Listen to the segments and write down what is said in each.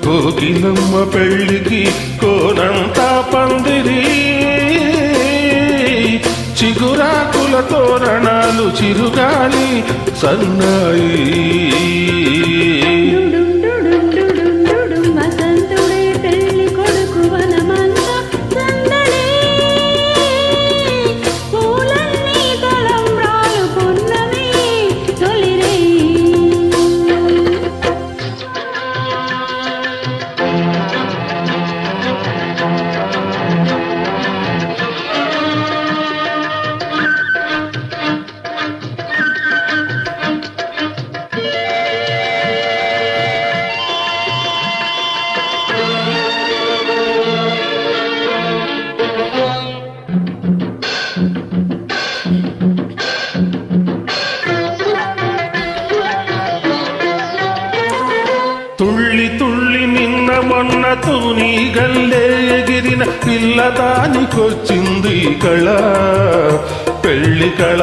కోకిలమ్మ పెళ్ళికి కోనంతా పందిరి, చిగురాకుల తోరణాలు చిరుగాలి సన్నాయి. తుళ్ళి తుళ్ళి నిన్న మొన్న తూని గల్లే ఎగిరిన పిల్ల దానికొచ్చింది కళ, పెళ్లి కళ.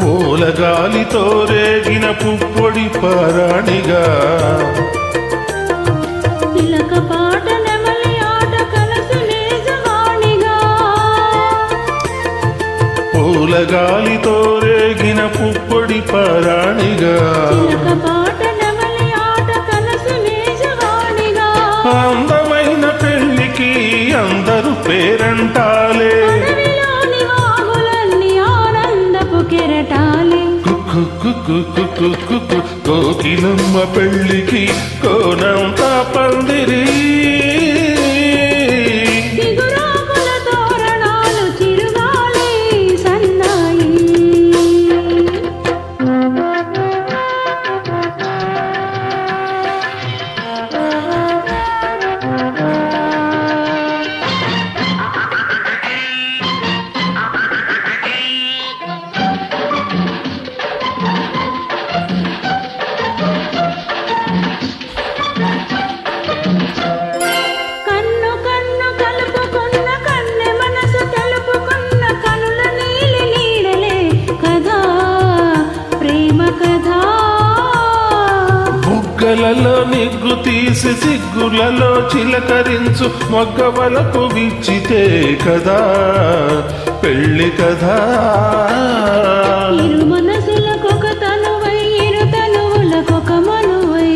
పూలగాలితో రేగిన పుప్పొడి పారాణిగా, పూలగాలితో రేగిన పుప్పొడి పారాణిగా, అందమైన పెళ్లికి అందరూ పేరంటాలే, కోకిలమ్మ పెళ్ళికి కోనంతా పందిరి, బుగ్గలలో నిగ్గు తీసి సిగ్గులలో చిలకరించు మొగ్గవలకు విచ్చితే కదా పెళ్లి కదా. మనసులకొక తనువై ఇరు తనువులకొక మనువై,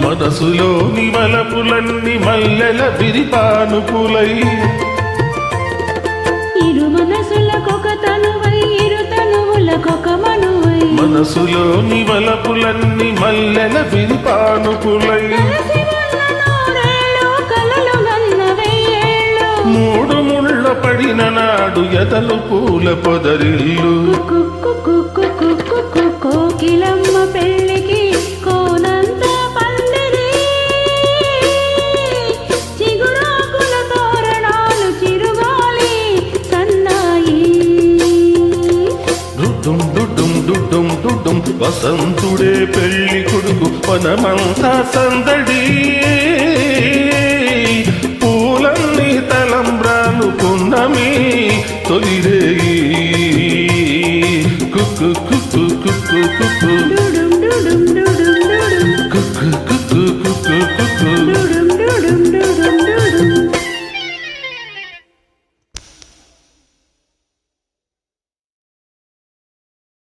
మనసులోని వలపులన్నీ మల్లెల విరిపానుపులై, ఇరు మనసులకొక తనువై ఇరు తనువులకొక మనువై, మనసులోని వలపులన్నీ మల్లెల విరిపానుపులై, మూడు ముళ్ళ పడిన నాడు ఎదలు పూల పొదరిల్లు. కోకిలమ్మ పెళ్ళికి కోనంతా పందిరి, చిగురాకుల తోరణాలు చిరుగాలి సన్నాయి. డుడ్డుం డుడ్డుం డుడ్డుం డుడ్డుం వసంతుడే పెళ్లి కొడుకు వనమంతా సందడి, పూలన్నీ తలంబ్రాలు పున్నమి తొలిరేయి. కుక్కు కుక్కు కుక్కు కుక్కు కుక్కు కుక్కు కుక్కు